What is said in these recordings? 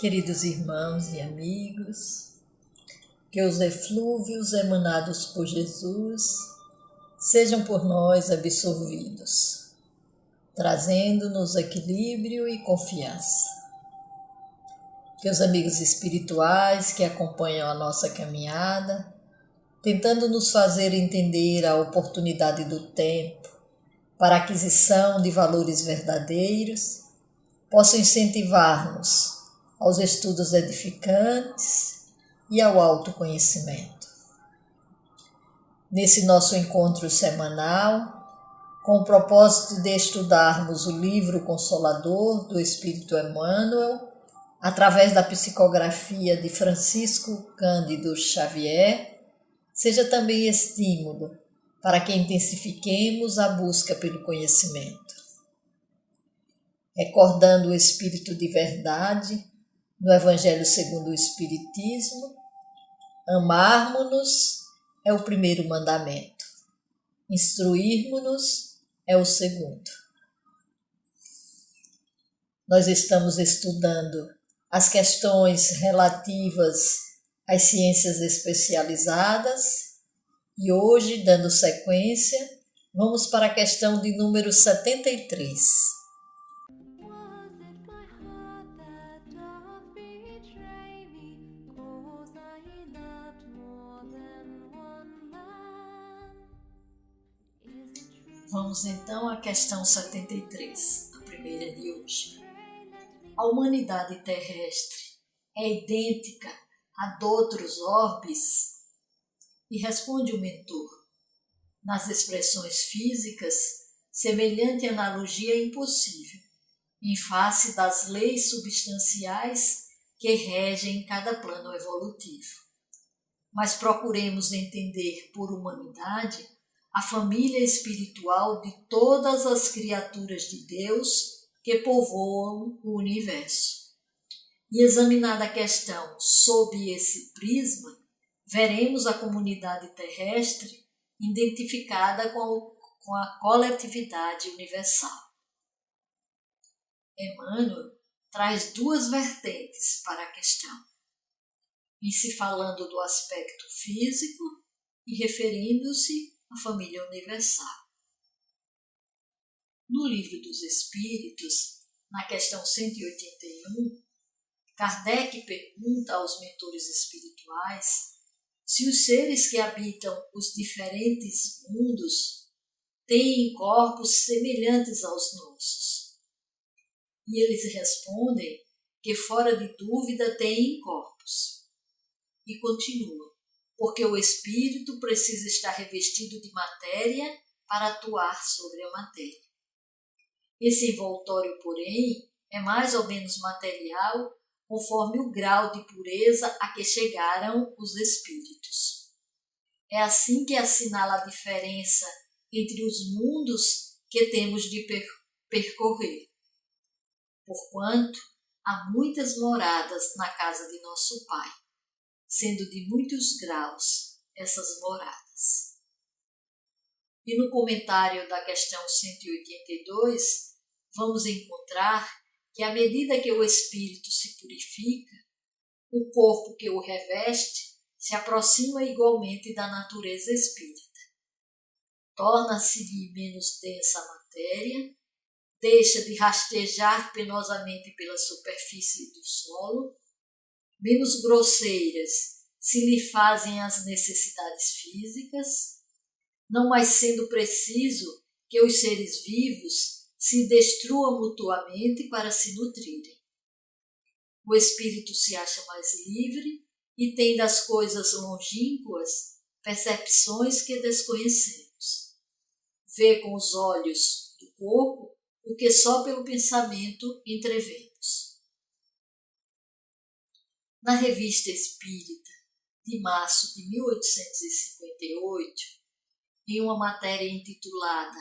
Queridos irmãos e amigos, que os eflúvios emanados por Jesus sejam por nós absorvidos, trazendo-nos equilíbrio e confiança. Que os amigos espirituais que acompanham a nossa caminhada, tentando nos fazer entender a oportunidade do tempo para a aquisição de valores verdadeiros, possam incentivar-nos aos estudos edificantes e ao autoconhecimento. Nesse nosso encontro semanal, com o propósito de estudarmos o livro Consolador do Espírito Emmanuel, através da psicografia de Francisco Cândido Xavier, seja também estímulo para que intensifiquemos a busca pelo conhecimento. Recordando o Espírito de verdade no Evangelho segundo o Espiritismo, amarmos-nos é o primeiro mandamento, instruirmos-nos é o segundo. Nós estamos estudando as questões relativas às ciências especializadas e hoje, dando sequência, vamos para a questão de número 73. Vamos então à questão 73, a primeira de hoje. A humanidade terrestre é idêntica a de outros orbes? E responde o mentor. Nas expressões físicas, semelhante analogia é impossível, em face das leis substanciais que regem cada plano evolutivo. Mas procuremos entender por humanidade a família espiritual de todas as criaturas de Deus que povoam o universo. E examinada a questão sob esse prisma, veremos a comunidade terrestre identificada com a coletividade universal. Emmanuel traz duas vertentes para a questão, em se falando do aspecto físico e referindo-se à família universal. No Livro dos Espíritos, na questão 181, Kardec pergunta aos mentores espirituais se os seres que habitam os diferentes mundos têm corpos semelhantes aos nossos. E eles respondem que, fora de dúvida, têm corpos. E continuam, porque o espírito precisa estar revestido de matéria para atuar sobre a matéria. Esse envoltório, porém, é mais ou menos material, conforme o grau de pureza a que chegaram os espíritos. É assim que assinala a diferença entre os mundos que temos de percorrer. Porquanto há muitas moradas na casa de nosso Pai, sendo de muitos graus essas moradas. E no comentário da questão 182, vamos encontrar que à medida que o espírito se purifica, o corpo que o reveste se aproxima igualmente da natureza espírita. Torna-se-lhe menos densa a matéria, deixa de rastejar penosamente pela superfície do solo, menos grosseiras se lhe fazem as necessidades físicas, não mais sendo preciso que os seres vivos se destruam mutuamente para se nutrirem. O espírito se acha mais livre e tem das coisas longínquas percepções que desconhecemos. Vê com os olhos do corpo o que só pelo pensamento entrevemos. Na Revista Espírita, de março de 1858, em uma matéria intitulada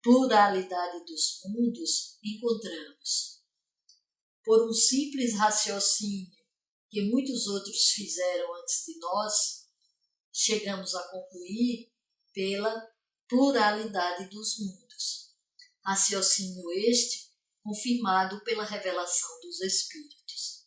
Pluralidade dos Mundos, encontramos: por um simples raciocínio que muitos outros fizeram antes de nós, chegamos a concluir pela pluralidade dos mundos. Raciocínio este confirmado pela revelação dos Espíritos.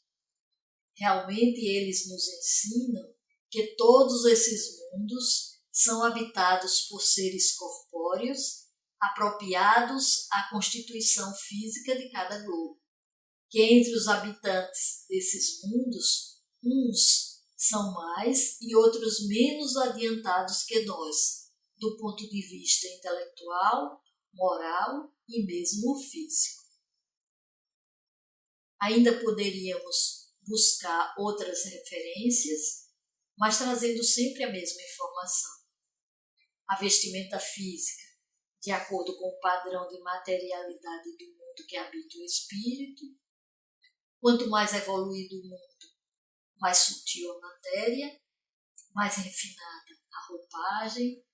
Realmente eles nos ensinam que todos esses mundos são habitados por seres corpóreos apropriados à constituição física de cada globo, que entre os habitantes desses mundos, uns são mais e outros menos adiantados que nós, do ponto de vista intelectual, moral e mesmo físico. Ainda poderíamos buscar outras referências, mas trazendo sempre a mesma informação. A vestimenta física, de acordo com o padrão de materialidade do mundo que habita o espírito. Quanto mais evoluído o mundo, mais sutil a matéria, mais refinada a roupagem,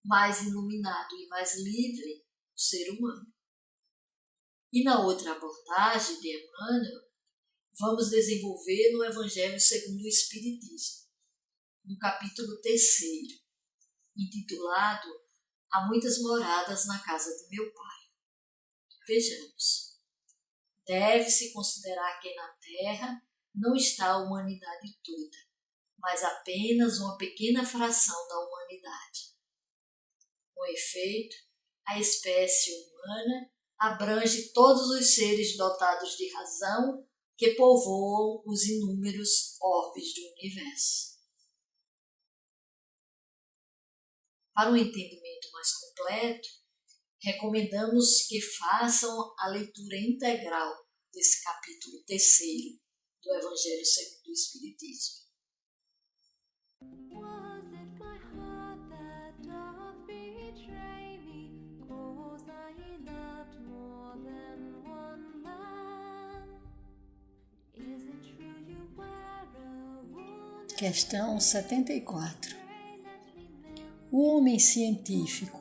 mais iluminado e mais livre o ser humano. E na outra abordagem de Emmanuel, vamos desenvolver no Evangelho segundo o Espiritismo, no capítulo 3º, intitulado Há muitas moradas na casa de meu Pai. Vejamos. Deve-se considerar que na Terra não está a humanidade toda, mas apenas uma pequena fração da humanidade. Com efeito, a espécie humana abrange todos os seres dotados de razão que povoam os inúmeros orbes do universo. Para um entendimento mais completo, recomendamos que façam a leitura integral desse capítulo 3º do Evangelho segundo o Espiritismo. Questão 74. O homem científico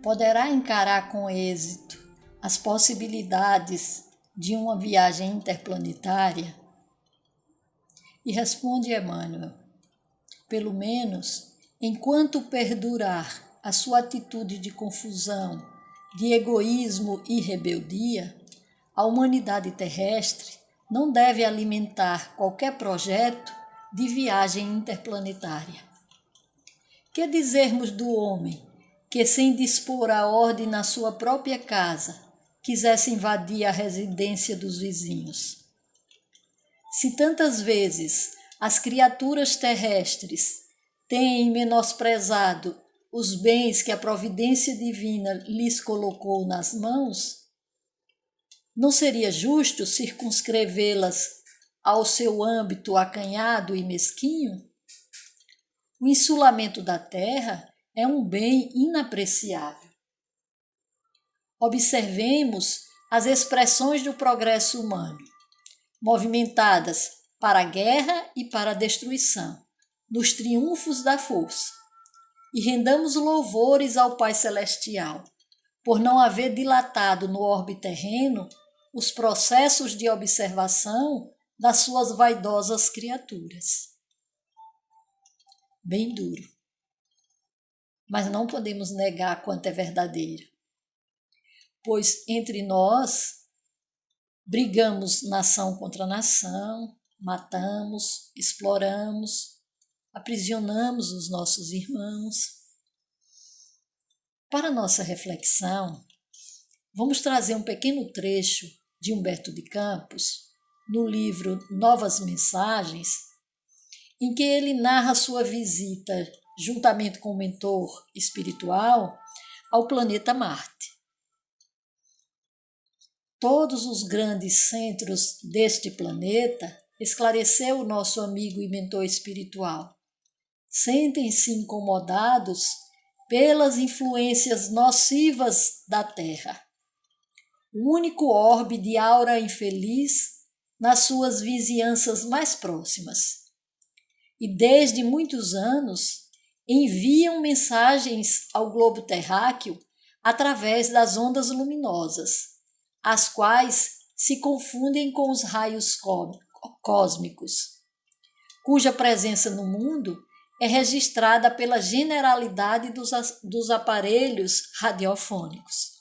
poderá encarar com êxito as possibilidades de uma viagem interplanetária? E responde Emmanuel: pelo menos, enquanto perdurar a sua atitude de confusão, de egoísmo e rebeldia, a humanidade terrestre não deve alimentar qualquer projeto de viagem interplanetária. Que dizermos do homem que, sem dispor a ordem na sua própria casa, quisesse invadir a residência dos vizinhos? Se tantas vezes as criaturas terrestres têm menosprezado os bens que a providência divina lhes colocou nas mãos, não seria justo circunscrevê-las ao seu âmbito acanhado e mesquinho? O insulamento da terra é um bem inapreciável. Observemos as expressões do progresso humano, movimentadas para a guerra e para a destruição, nos triunfos da força, e rendamos louvores ao Pai Celestial, por não haver dilatado no orbe terreno os processos de observação das suas vaidosas criaturas. Bem duro. Mas não podemos negar quanto é verdadeiro. Pois entre nós brigamos nação contra nação, matamos, exploramos, aprisionamos os nossos irmãos. Para nossa reflexão, vamos trazer um pequeno trecho de Humberto de Campos, no livro Novas Mensagens, em que ele narra sua visita, juntamente com o mentor espiritual, ao planeta Marte. Todos os grandes centros deste planeta, esclareceu o nosso amigo e mentor espiritual, sentem-se incomodados pelas influências nocivas da Terra. O único orbe de aura infeliz nas suas vizinhanças mais próximas. E desde muitos anos enviam mensagens ao globo terráqueo através das ondas luminosas, as quais se confundem com os raios cósmicos, cuja presença no mundo é registrada pela generalidade dos aparelhos radiofônicos.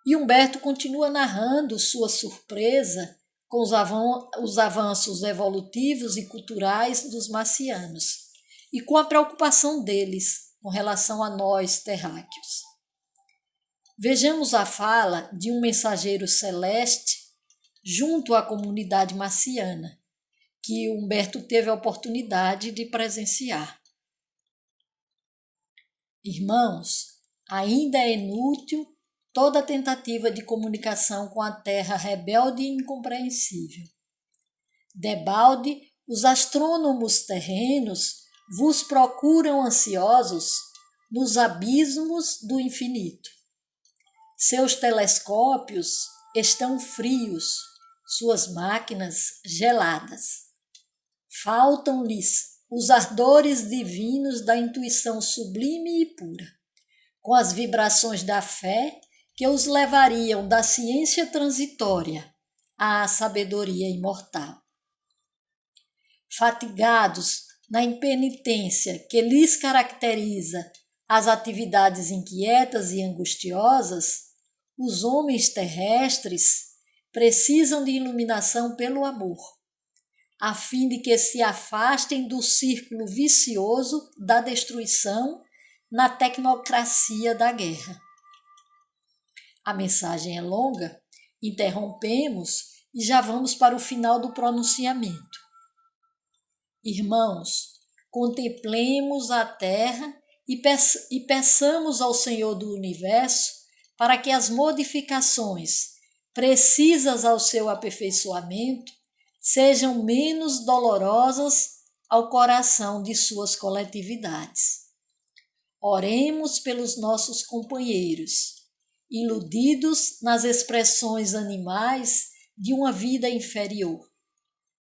E Humberto continua narrando sua surpresa com os avanços evolutivos e culturais dos marcianos e com a preocupação deles com relação a nós terráqueos. Vejamos a fala de um mensageiro celeste junto à comunidade marciana, que Humberto teve a oportunidade de presenciar. Irmãos, ainda é inútil toda tentativa de comunicação com a terra rebelde e incompreensível. Debalde, os astrônomos terrenos vos procuram ansiosos nos abismos do infinito. Seus telescópios estão frios, suas máquinas geladas. Faltam-lhes os ardores divinos da intuição sublime e pura, com as vibrações da fé que os levariam da ciência transitória à sabedoria imortal. Fatigados na impenitência que lhes caracteriza as atividades inquietas e angustiosas, os homens terrestres precisam de iluminação pelo amor, a fim de que se afastem do círculo vicioso da destruição na tecnocracia da guerra. A mensagem é longa, interrompemos e já vamos para o final do pronunciamento. Irmãos, contemplemos a terra e peçamos ao Senhor do Universo para que as modificações precisas ao seu aperfeiçoamento sejam menos dolorosas ao coração de suas coletividades. Oremos pelos nossos companheiros, iludidos nas expressões animais de uma vida inferior,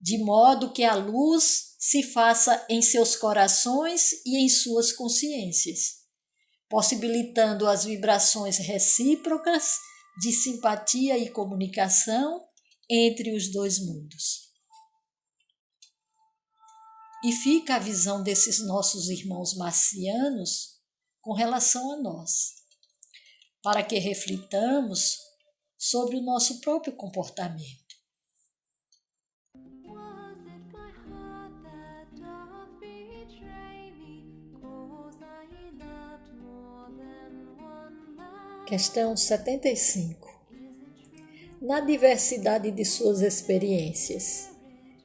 de modo que a luz se faça em seus corações e em suas consciências, possibilitando as vibrações recíprocas de simpatia e comunicação entre os dois mundos. E fica a visão desses nossos irmãos marcianos com relação a nós, para que reflitamos sobre o nosso próprio comportamento. Questão 75. Na diversidade de suas experiências,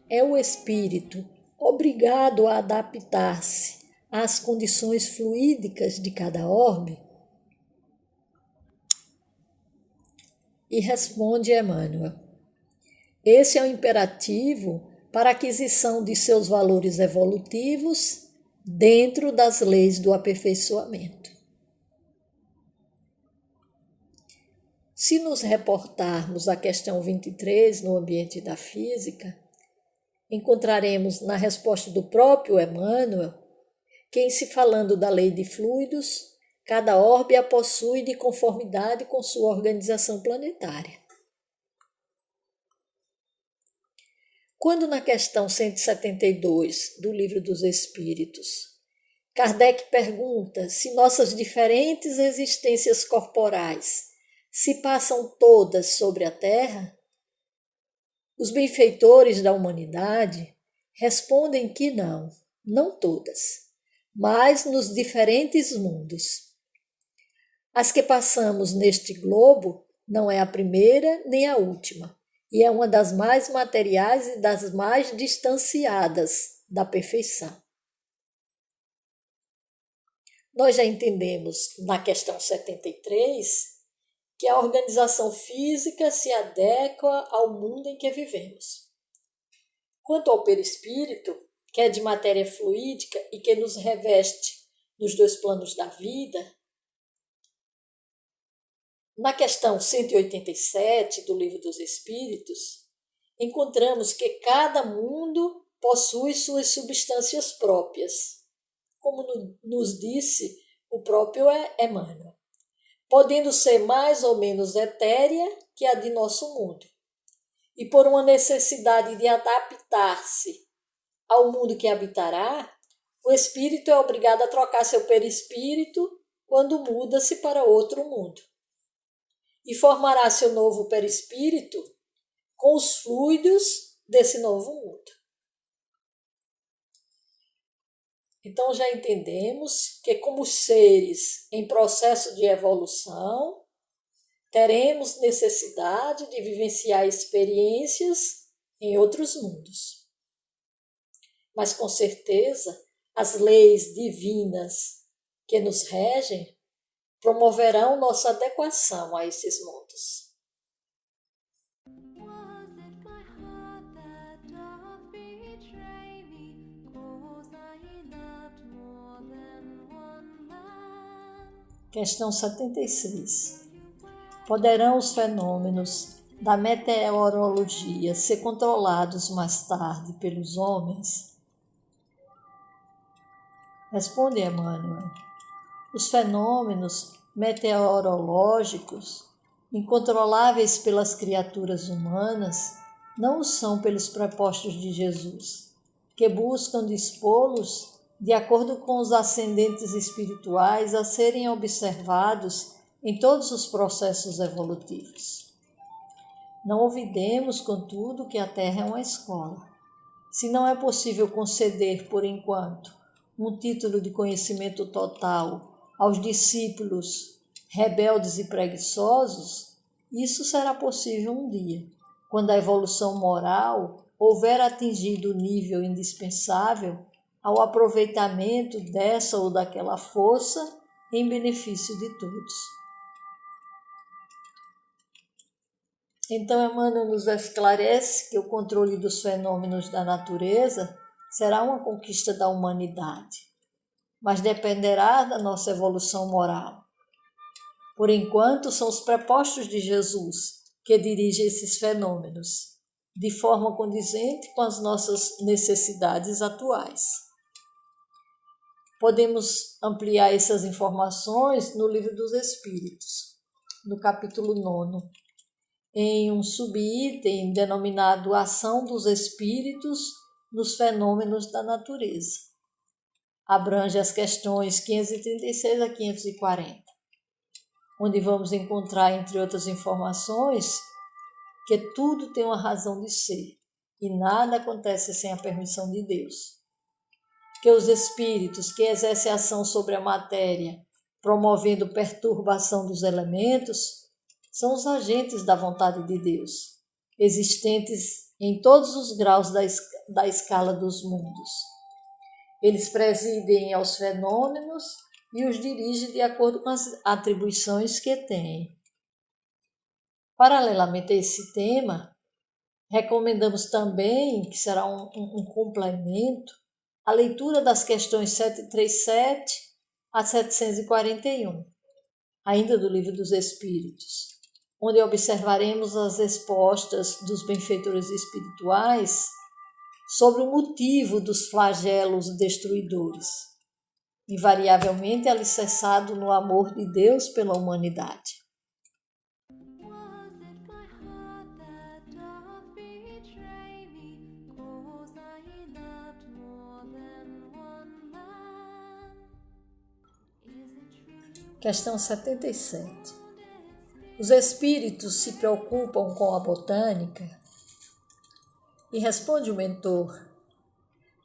é o espírito obrigado a adaptar-se às condições fluídicas de cada orbe? E responde Emmanuel: esse é o imperativo para a aquisição de seus valores evolutivos dentro das leis do aperfeiçoamento. Se nos reportarmos à questão 23 no ambiente da física, encontraremos na resposta do próprio Emmanuel que, em se falando da lei de fluidos, cada orbe a possui de conformidade com sua organização planetária. Quando na questão 172 do Livro dos Espíritos, Kardec pergunta se nossas diferentes existências corporais se passam todas sobre a Terra, os benfeitores da humanidade respondem que não todas, mas nos diferentes mundos. As que passamos neste globo não é a primeira nem a última, e é uma das mais materiais e das mais distanciadas da perfeição. Nós já entendemos na questão 73 que a organização física se adequa ao mundo em que vivemos. Quanto ao perispírito, que é de matéria fluídica e que nos reveste nos dois planos da vida, na questão 187 do Livro dos Espíritos, encontramos que cada mundo possui suas substâncias próprias, como nos disse o próprio Emmanuel, podendo ser mais ou menos etérea que a de nosso mundo. E por uma necessidade de adaptar-se ao mundo que habitará, o espírito é obrigado a trocar seu perispírito quando muda-se para outro mundo. E formará seu novo perispírito com os fluidos desse novo mundo. Então já entendemos que, como seres em processo de evolução, teremos necessidade de vivenciar experiências em outros mundos. Mas com certeza, as leis divinas que nos regem promoverão nossa adequação a esses mundos. Questão 76. Poderão os fenômenos da meteorologia ser controlados mais tarde pelos homens? Responde Emmanuel. Os fenômenos meteorológicos, incontroláveis pelas criaturas humanas, não o são pelos prepostos de Jesus, que buscam dispô-los de acordo com os ascendentes espirituais a serem observados em todos os processos evolutivos. Não olvidemos, contudo, que a Terra é uma escola. Se não é possível conceder, por enquanto, um título de conhecimento total aos discípulos rebeldes e preguiçosos, isso será possível um dia, quando a evolução moral houver atingido o nível indispensável ao aproveitamento dessa ou daquela força em benefício de todos. Então, Emmanuel nos esclarece que o controle dos fenômenos da natureza será uma conquista da humanidade, mas dependerá da nossa evolução moral. Por enquanto, são os prepostos de Jesus que dirigem esses fenômenos, de forma condizente com as nossas necessidades atuais. Podemos ampliar essas informações no Livro dos Espíritos, no capítulo 9, em um subitem denominado Ação dos Espíritos nos Fenômenos da Natureza. Abrange as questões 536 a 540, onde vamos encontrar, entre outras informações, que tudo tem uma razão de ser e nada acontece sem a permissão de Deus. Que os espíritos que exercem ação sobre a matéria, promovendo perturbação dos elementos, são os agentes da vontade de Deus, existentes em todos os graus da escala dos mundos. Eles presidem aos fenômenos e os dirigem de acordo com as atribuições que têm. Paralelamente a esse tema, recomendamos também, que será um complemento, a leitura das questões 737 a 741, ainda do Livro dos Espíritos, onde observaremos as respostas dos benfeitores espirituais sobre o motivo dos flagelos destruidores, invariavelmente alicerçado no amor de Deus pela humanidade. Questão 77. Os espíritos se preocupam com a botânica? E responde o mentor: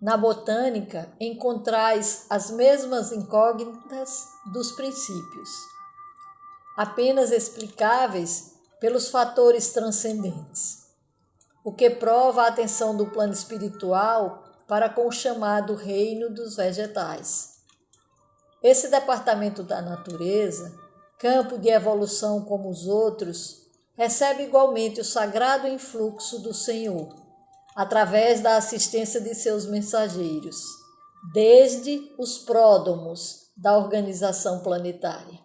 na botânica encontrais as mesmas incógnitas dos princípios, apenas explicáveis pelos fatores transcendentes, o que prova a atenção do plano espiritual para com o chamado reino dos vegetais. Esse departamento da natureza, campo de evolução como os outros, recebe igualmente o sagrado influxo do Senhor, através da assistência de seus mensageiros, desde os pródomos da organização planetária.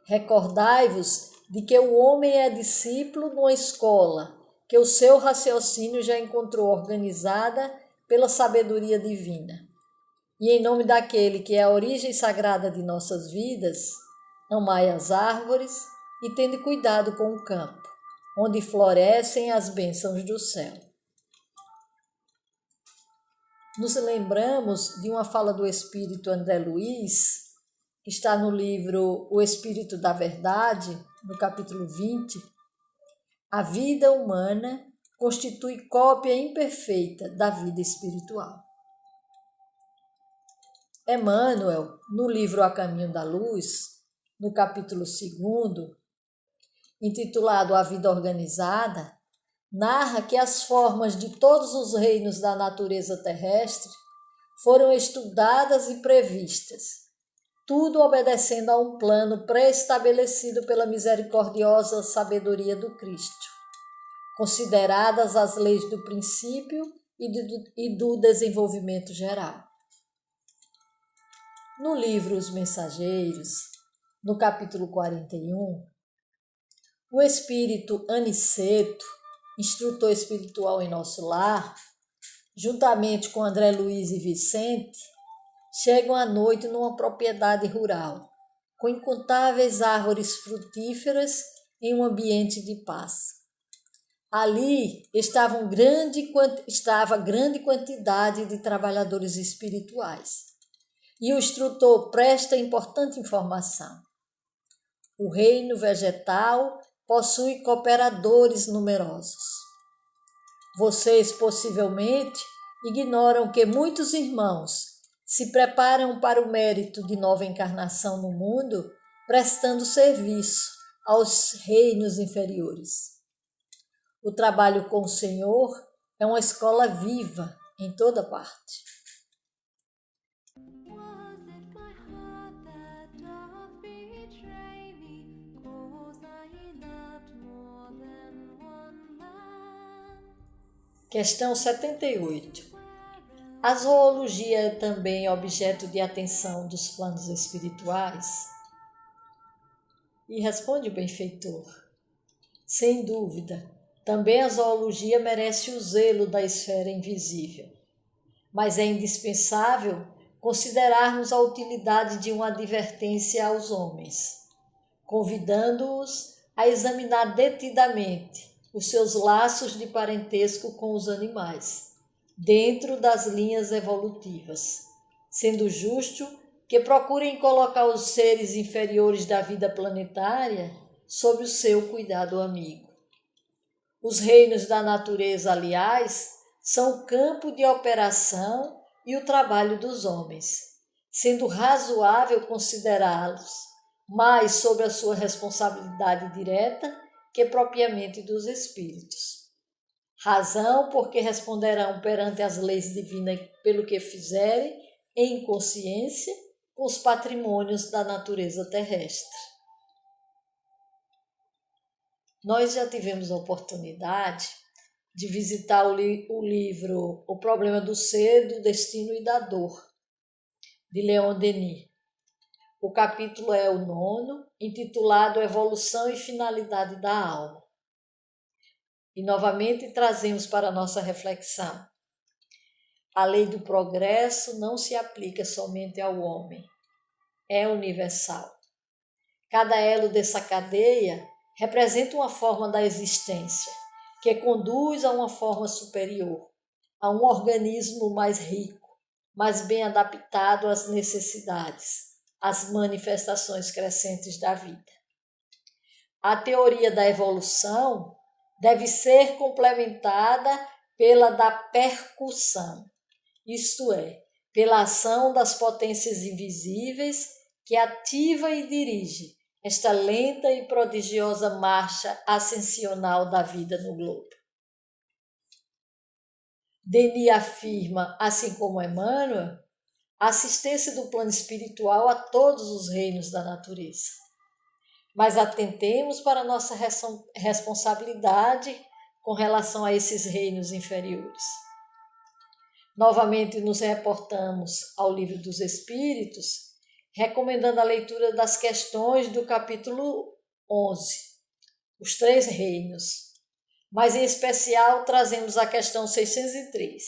Recordai-vos de que o homem é discípulo numa escola que o seu raciocínio já encontrou organizada pela sabedoria divina. E em nome daquele que é a origem sagrada de nossas vidas, amai as árvores e tende cuidado com o campo, onde florescem as bênçãos do céu. Nos lembramos de uma fala do espírito André Luiz, que está no livro O Espírito da Verdade, no capítulo 20. A vida humana constitui cópia imperfeita da vida espiritual. Emmanuel, no livro A Caminho da Luz, no capítulo 2, intitulado A Vida Organizada, narra que as formas de todos os reinos da natureza terrestre foram estudadas e previstas, tudo obedecendo a um plano pré-estabelecido pela misericordiosa sabedoria do Cristo, consideradas as leis do princípio e do desenvolvimento geral. No livro Os Mensageiros, no capítulo 41, o espírito Aniceto, instrutor espiritual em nosso lar, juntamente com André Luiz e Vicente, chegam à noite numa propriedade rural, com incontáveis árvores frutíferas em um ambiente de paz. Ali estava grande quantidade de trabalhadores espirituais. E o instrutor presta importante informação. O reino vegetal possui cooperadores numerosos. Vocês possivelmente ignoram que muitos irmãos se preparam para o mérito de nova encarnação no mundo, prestando serviço aos reinos inferiores. O trabalho com o Senhor é uma escola viva em toda parte. Questão 78. A zoologia é também objeto de atenção dos planos espirituais? E responde o benfeitor. Sem dúvida, também a zoologia merece o zelo da esfera invisível. Mas é indispensável considerarmos a utilidade de uma advertência aos homens, convidando-os a examinar detidamente os seus laços de parentesco com os animais, dentro das linhas evolutivas, sendo justo que procurem colocar os seres inferiores da vida planetária sob o seu cuidado amigo. Os reinos da natureza, aliás, são o campo de operação e o trabalho dos homens, sendo razoável considerá-los mais sob a sua responsabilidade direta que propriamente dos espíritos. Razão porque responderão perante as leis divinas pelo que fizerem em consciência com os patrimônios da natureza terrestre. Nós já tivemos a oportunidade de visitar o livro O Problema do Ser, do Destino e da Dor, de Leon Denis. O capítulo é o 9, intitulado Evolução e Finalidade da Alma. E novamente trazemos para a nossa reflexão. A lei do progresso não se aplica somente ao homem, é universal. Cada elo dessa cadeia representa uma forma da existência, que conduz a uma forma superior, a um organismo mais rico, mais bem adaptado às necessidades, às manifestações crescentes da vida. A teoria da evolução deve ser complementada pela da percussão, isto é, pela ação das potências invisíveis que ativa e dirige esta lenta e prodigiosa marcha ascensional da vida no globo. Denis afirma, assim como Emmanuel, a assistência do plano espiritual a todos os reinos da natureza. Mas atentemos para a nossa responsabilidade com relação a esses reinos inferiores. Novamente nos reportamos ao Livro dos Espíritos, recomendando a leitura das questões do capítulo 11, os 3 reinos. Mas, em especial, trazemos a questão 603.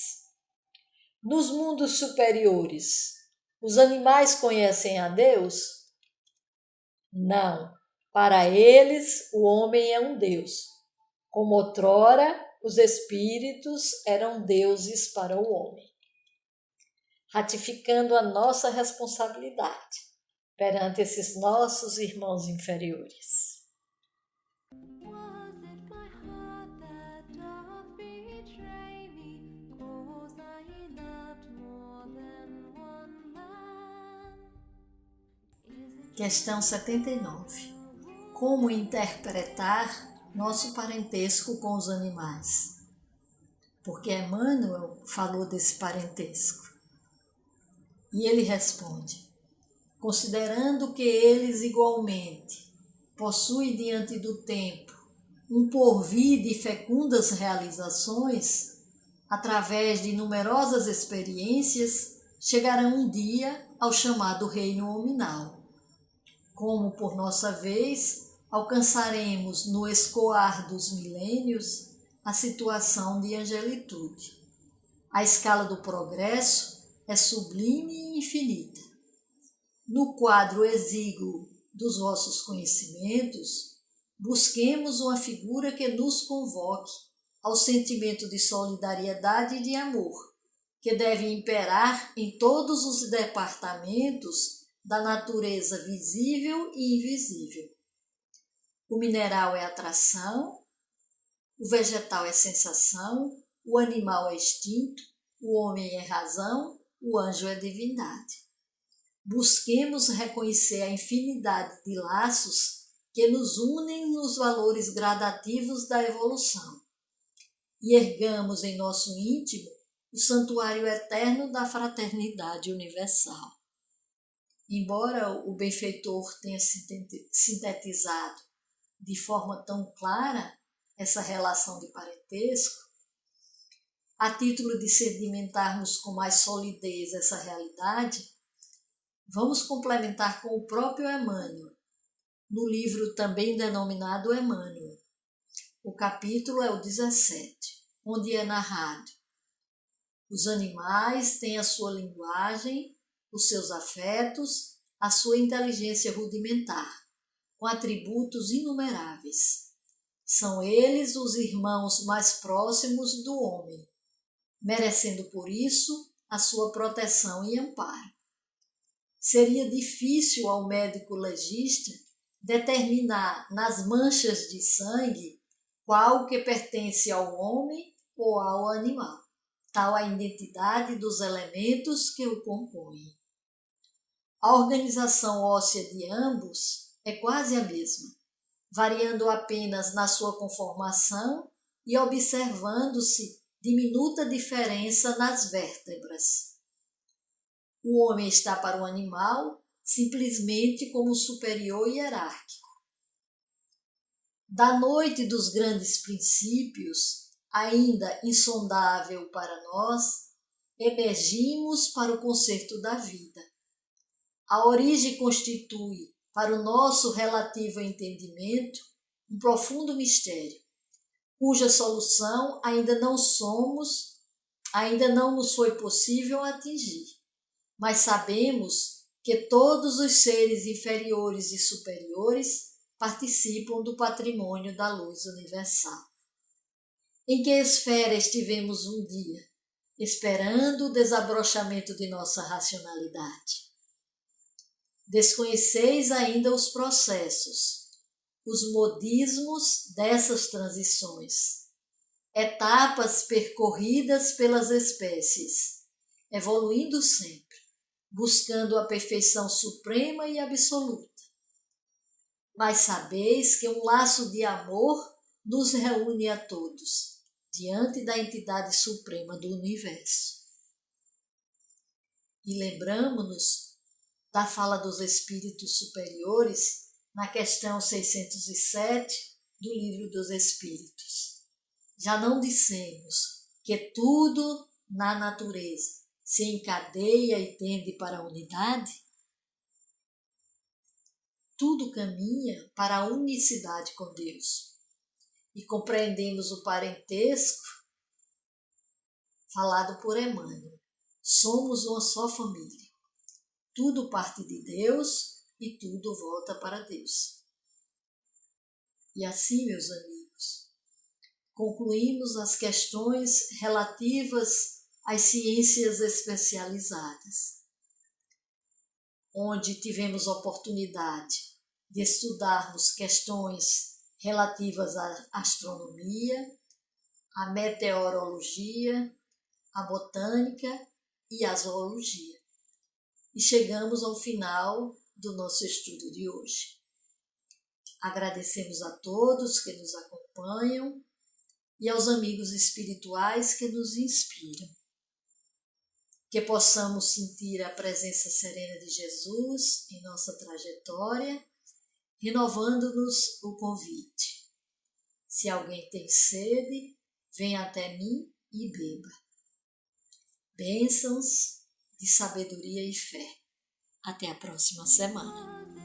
Nos mundos superiores, os animais conhecem a Deus? Não. Para eles, o homem é um Deus. Como outrora, os espíritos eram deuses para o homem. Ratificando a nossa responsabilidade perante esses nossos irmãos inferiores. Questão 79. Como interpretar nosso parentesco com os animais? Porque Emmanuel falou desse parentesco. E ele responde: considerando que eles igualmente possuem diante do tempo um porvir de fecundas realizações, através de numerosas experiências, chegarão um dia ao chamado reino hominal. Como, por nossa vez, alcançaremos no escoar dos milênios a situação de angelitude. A escala do progresso é sublime e infinita. No quadro exíguo dos vossos conhecimentos, busquemos uma figura que nos convoque ao sentimento de solidariedade e de amor, que deve imperar em todos os departamentos da natureza visível e invisível. O mineral é atração, o vegetal é sensação, o animal é instinto, o homem é razão, o anjo é divindade. Busquemos reconhecer a infinidade de laços que nos unem nos valores gradativos da evolução e ergamos em nosso íntimo o santuário eterno da fraternidade universal. Embora o benfeitor tenha sintetizado de forma tão clara essa relação de parentesco, a título de sedimentarmos com mais solidez essa realidade, vamos complementar com o próprio Emmanuel, no livro também denominado Emmanuel. O capítulo é o 17, onde é narrado: os animais têm a sua linguagem, os seus afetos, a sua inteligência rudimentar, com atributos inumeráveis. São eles os irmãos mais próximos do homem, merecendo por isso a sua proteção e amparo. Seria difícil ao médico legista determinar nas manchas de sangue qual que pertence ao homem ou ao animal, tal a identidade dos elementos que o compõem. A organização óssea de ambos é quase a mesma, variando apenas na sua conformação e observando-se diminuta diferença nas vértebras. O homem está para o animal simplesmente como superior hierárquico. Da noite dos grandes princípios, ainda insondável para nós, emergimos para o concerto da vida. A origem constitui, para o nosso relativo entendimento, um profundo mistério, cuja solução ainda não nos foi possível atingir. Mas sabemos que todos os seres inferiores e superiores participam do patrimônio da luz universal. Em que esfera estivemos um dia, esperando o desabrochamento de nossa racionalidade? Desconheceis ainda os processos, os modismos dessas transições, etapas percorridas pelas espécies, evoluindo sempre, buscando a perfeição suprema e absoluta. Mas sabeis que um laço de amor nos reúne a todos, diante da entidade suprema do universo. E lembramo-nos da fala dos espíritos superiores na questão 607 do Livro dos Espíritos. Já não dissemos que tudo na natureza se encadeia e tende para a unidade? Tudo caminha para a unicidade com Deus. E compreendemos o parentesco falado por Emmanuel. Somos uma só família. Tudo parte de Deus e tudo volta para Deus. E assim, meus amigos, concluímos as questões relativas às ciências especializadas, onde tivemos oportunidade de estudarmos questões relativas à astronomia, à meteorologia, à botânica e à zoologia. E chegamos ao final do nosso estudo de hoje. Agradecemos a todos que nos acompanham e aos amigos espirituais que nos inspiram. Que possamos sentir a presença serena de Jesus em nossa trajetória, renovando-nos o convite. Se alguém tem sede, venha até mim e beba. Bênçãos de sabedoria e fé. Até a próxima semana.